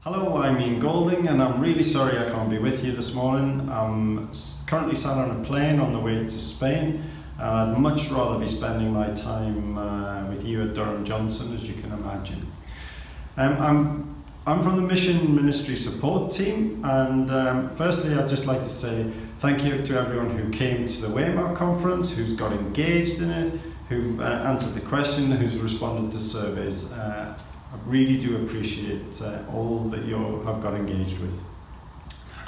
Hello, I'm Ian Golding and I'm really sorry I can't be with you this morning. I'm currently sat on a plane on the way to Spain and I'd much rather be spending my time with you at Durham Johnson, as you can imagine. I'm from the Mission Ministry Support Team, and firstly I'd just like to say thank you to everyone who came to the Waymark conference, who's got engaged in it, who've answered the question, who's responded to surveys. I really do appreciate all that you have got engaged with.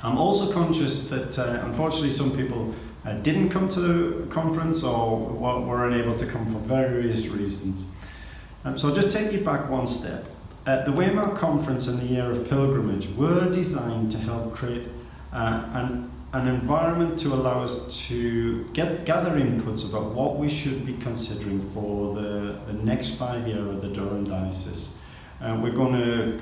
I'm also conscious that unfortunately some people didn't come to the conference or were unable to come for various reasons. So I'll just take you back one step. The Waymark Conference and the Year of Pilgrimage were designed to help create an environment to allow us to gather inputs about what we should be considering for the next 5 years of the Durham Diocese. We're going to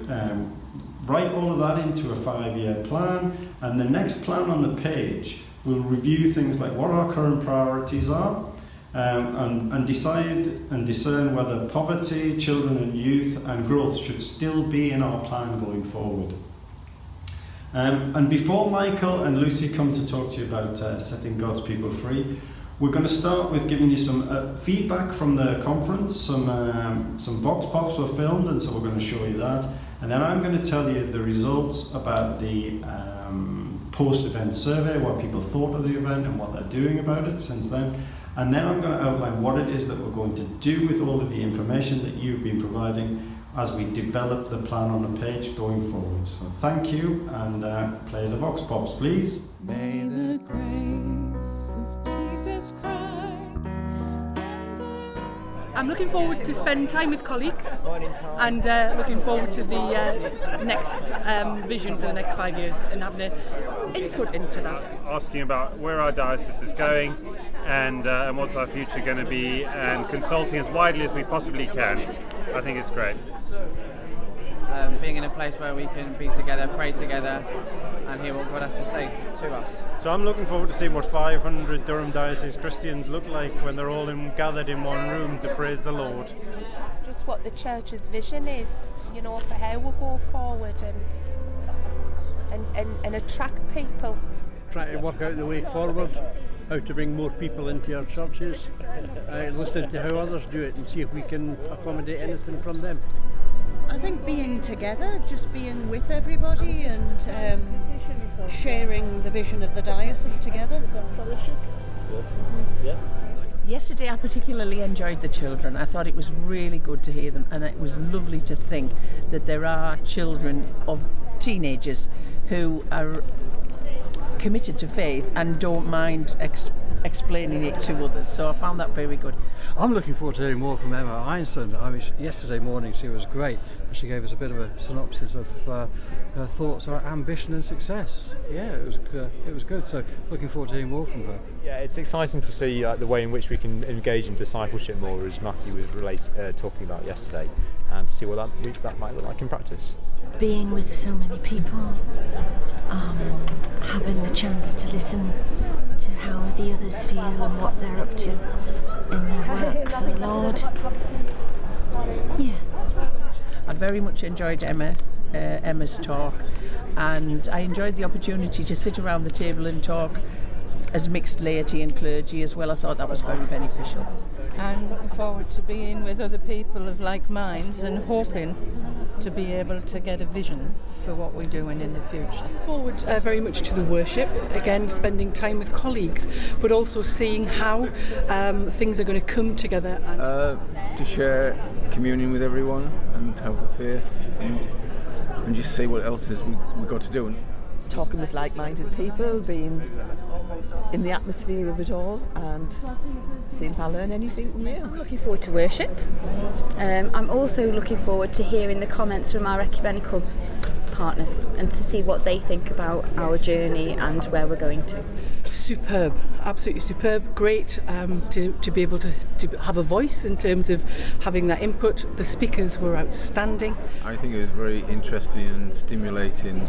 write all of that into a 5-year plan, and the next plan on the page will review things like what our current priorities are, and decide and discern whether poverty, children and youth and growth should still be in our plan going forward. And before Michael and Lucy come to talk to you about setting God's people free, we're going to start with giving you some feedback from the conference. Some Vox Pops were filmed, and so we're going to show you that. And then I'm going to tell you the results about the post-event survey, what people thought of the event and what they're doing about it since then. And then I'm going to outline what it is that we're going to do with all of the information that you've been providing as we develop the plan on the page going forward. So thank you, and play the Vox Pops, please. May the grace of Jesus Christ. I'm looking forward to spend time with colleagues and looking forward to the next vision for the next 5 years and having an input into that. Asking about where our diocese is going and what's our future going to be, and consulting as widely as we possibly can. I think it's great. Being in a place where we can be together, pray together and hear what God has to say to us. So I'm looking forward to seeing what 500 Durham Diocese Christians look like when they're all gathered in one room to praise the Lord. Just what the church's vision is, for how we'll go forward and attract people. Trying to work out the way forward, how to bring more people into our churches, listening to how others do it and see if we can accommodate anything from them. I think being together, just being with everybody and sharing the vision of the diocese together. Yesterday I particularly enjoyed the children. I thought it was really good to hear them, and it was lovely to think that there are children of teenagers who are committed to faith and don't mind explaining it to others, so I found that very good. I'm looking forward to hearing more from Emma Einstein. Yesterday morning she was great. She gave us a bit of a synopsis of her thoughts about ambition and success. Yeah, it was good, so looking forward to hearing more from her. Yeah, it's exciting to see the way in which we can engage in discipleship more, as Matthew was talking about yesterday, and see what that might look like in practice. Being with so many people, having the chance to listen to how the others feel and what they're up to in their work for the Lord. Yeah. I very much enjoyed Emma's talk, and I enjoyed the opportunity to sit around the table and talk as mixed laity and clergy as well. I thought that was very beneficial. I'm looking forward to being with other people of like minds and hoping to be able to get a vision for what we're doing in the future. Forward very much to the worship, again spending time with colleagues, but also seeing how things are going to come together. To share communion with everyone and have the faith and just see what else is we've got to do. Talking with like-minded people, being in the atmosphere of it all and seeing if I learn anything new. I'm looking forward to worship. I'm also looking forward to hearing the comments from our ecumenical partners and to see what they think about our journey and where we're going to. Superb, absolutely superb, great to be able to have a voice in terms of having that input. The speakers were outstanding. I think it was very interesting and stimulating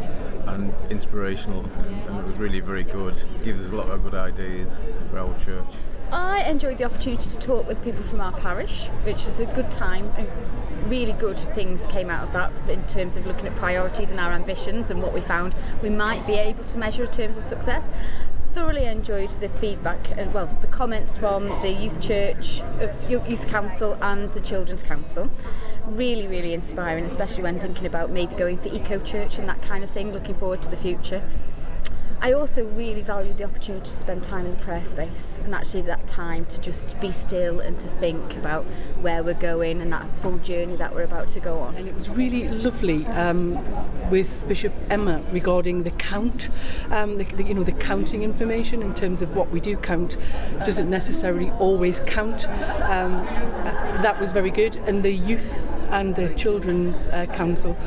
and inspirational, and it was really very good. It gives us a lot of good ideas for our church. I enjoyed the opportunity to talk with people from our parish, which was a good time. Really good things came out of that in terms of looking at priorities and our ambitions and what we found we might be able to measure in terms of success. Thoroughly enjoyed the feedback and the comments from the youth church, youth council and the children's council. Really, really inspiring, especially when thinking about maybe going for eco church and that kind of thing, looking forward to the future. I also really valued the opportunity to spend time in the prayer space and actually that time to just be still and to think about where we're going and that full journey that we're about to go on. And it was really lovely with Bishop Emma regarding the count, the counting information in terms of what we do count doesn't necessarily always count. That was very good, and the youth and the Children's Council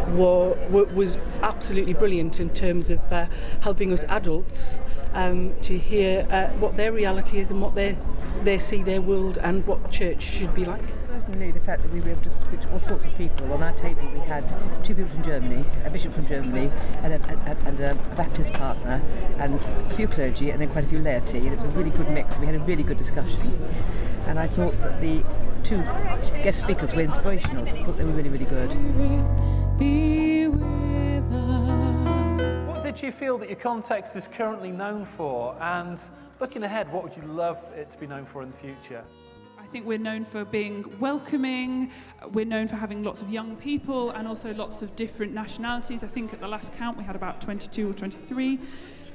was absolutely brilliant in terms of helping us adults to hear what their reality is and what they see their world and what church should be like. Certainly the fact that we were able to speak to all sorts of people. On our table we had 2 people from Germany, a bishop from Germany and a Baptist partner and a few clergy and then quite a few laity, and it was a really good mix. We had a really good discussion, and I thought that the 2 guest speakers were inspirational. I thought they were really, really good. What did you feel that your context is currently known for, and looking ahead, what would you love it to be known for in the future? I think we're known for being welcoming, we're known for having lots of young people and also lots of different nationalities. I think at the last count we had about 22 or 23.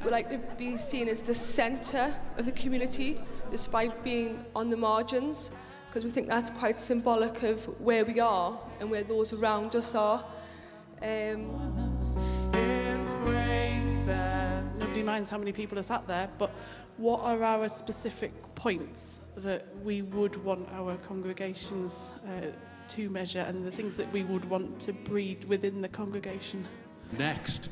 We like to be seen as the centre of the community despite being on the margins, because we think that's quite symbolic of where we are and where those around us are. Nobody minds how many people are sat there, but what are our specific points that we would want our congregations to measure, and the things that we would want to breed within the congregation? Next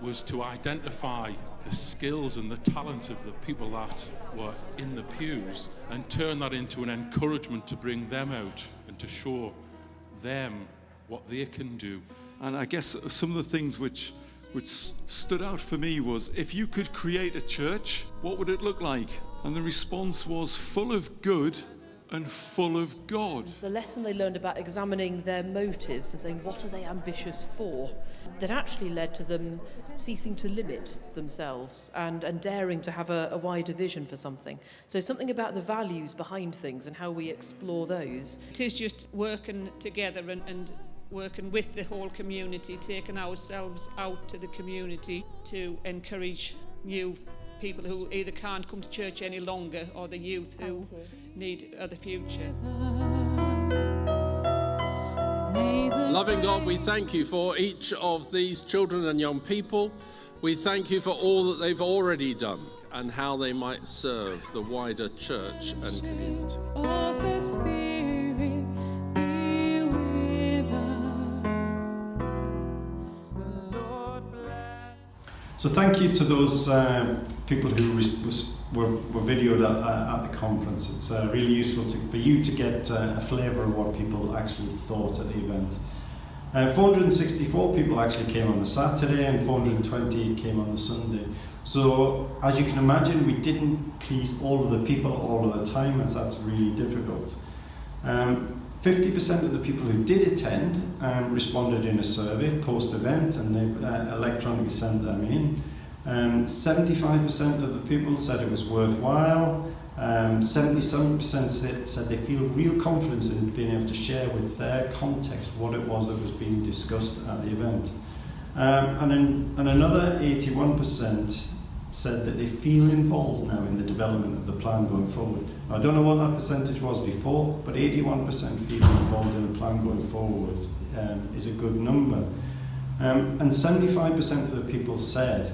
was to identify the skills and the talents of the people that were in the pews and turn that into an encouragement to bring them out and to show them what they can do. And I guess some of the things which stood out for me was, if you could create a church, what would it look like? And the response was full of good and full of God. The lesson they learned about examining their motives and saying, what are they ambitious for? That actually led to them ceasing to limit themselves and daring to have a wider vision for something. So something about the values behind things and how we explore those. It is just working together and working with the whole community, taking ourselves out to the community to encourage new people who either can't come to church any longer, or the youth who need the future. Loving God, we thank you for each of these children and young people. We thank you for all that they've already done and how they might serve the wider church and community. So thank you to those people who were videoed at the conference. It's really useful for you to get a flavour of what people actually thought at the event. 464 people actually came on the Saturday and 420 came on the Sunday. So as you can imagine, we didn't please all of the people all of the time, and that's really difficult. 50% of the people who did attend responded in a survey post-event, and they've electronically sent them in. 75% of the people said it was worthwhile. 77% said they feel real confidence in being able to share with their context what it was that was being discussed at the event. And another 81% said that they feel involved now in the development of the plan going forward. Now, I don't know what that percentage was before, but 81% feel involved in the plan going forward is a good number. And 75% of the people said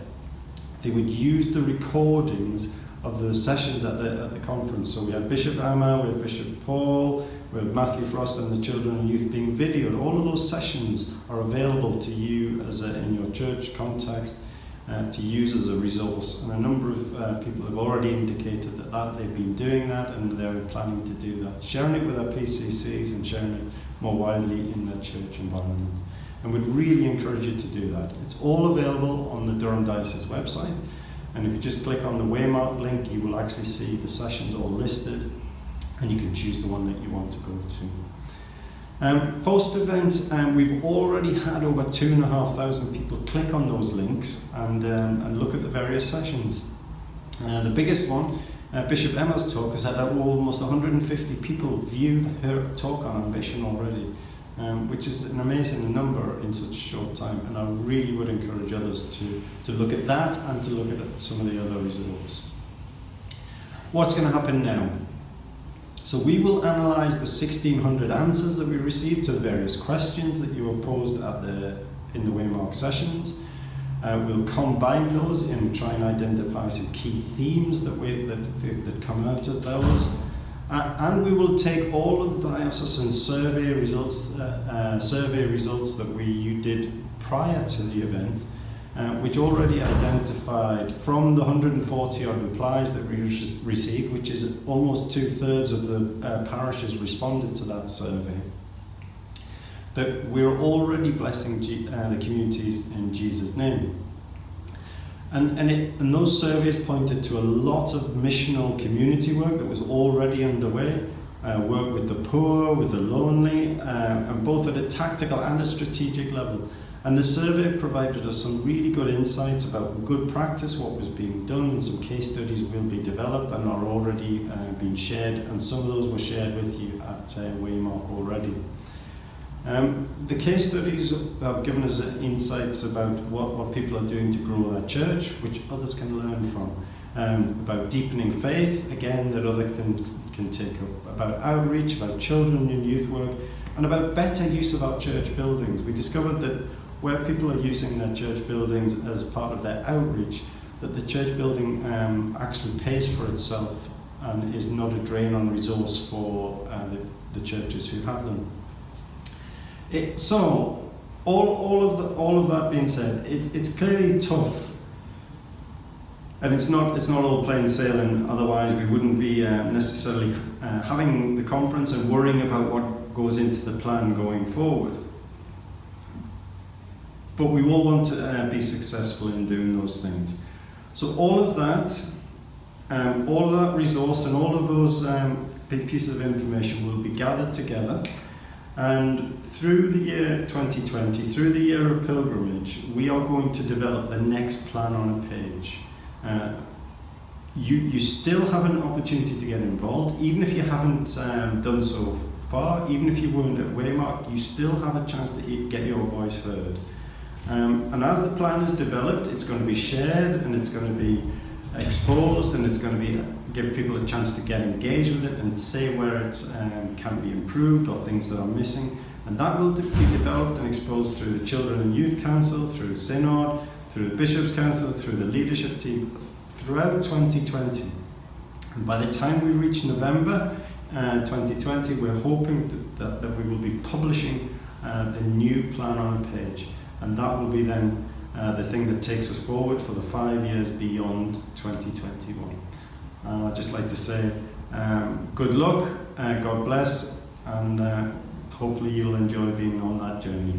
they would use the recordings of the sessions at the conference. So we had Bishop Amma, we had Bishop Paul, we had Matthew Frost and the children and youth being videoed. All of those sessions are available to you as in your church context to use as a resource. And a number of people have already indicated that they've been doing that and they're planning to do that, sharing it with their PCCs and sharing it more widely in their church environment. And we'd really encourage you to do that. It's all available on the Durham Diocese website. And if you just click on the Waymark link, you will actually see the sessions all listed, and you can choose the one that you want to go to. Post-event, we've already had over 2,500 people click on those links and look at the various sessions. The biggest one, Bishop Emma's talk, has had almost 150 people view her talk on ambition already, which is an amazing number in such a short time, and I really would encourage others to look at that and to look at some of the other results. What's going to happen now? So we will analyse the 1,600 answers that we received to the various questions that you were posed in the Waymark sessions. We'll combine those and try and identify some key themes that come out of those. And we will take all of the diocesan survey results that you did prior to the event, which already identified from the 140 odd replies that we received, which is almost 2/3 of the parishes responded to that survey, that we're already blessing the communities in Jesus' name. And those surveys pointed to a lot of missional community work that was already underway, work with the poor, with the lonely, and both at a tactical and a strategic level. And the survey provided us some really good insights about good practice, what was being done, and some case studies will be developed and are already being shared, and some of those were shared with you at Waymark already. The case studies have given us insights about what people are doing to grow their church, which others can learn from. About deepening faith, again, that others can take up. About outreach, about children and youth work, and about better use of our church buildings. We discovered that where people are using their church buildings as part of their outreach, that the church building actually pays for itself and is not a drain on resource for the churches who have them. So, all of that being said, it's clearly tough, and it's not all plain sailing. Otherwise, we wouldn't be necessarily having the conference and worrying about what goes into the plan going forward. But we all want to be successful in doing those things. So all of that resource and all of those big pieces of information will be gathered together. And through the year 2020, through the year of pilgrimage, we are going to develop the next plan on a page. You still have an opportunity to get involved, even if you haven't done so far, even if you weren't at Waymark, you still have a chance to get your voice heard. And as the plan is developed, it's going to be shared and it's going to be exposed, and it's going to give people a chance to get engaged with it and say where it can be improved or things that are missing. And that will be developed and exposed through the Children and Youth Council, through Synod, through the Bishops' Council, through the leadership team, throughout 2020. And by the time we reach November 2020, we're hoping that we will be publishing the new plan on a page. And that will be then the thing that takes us forward for the 5 years beyond 2021. I'd just like to say good luck, God bless, and hopefully you'll enjoy being on that journey.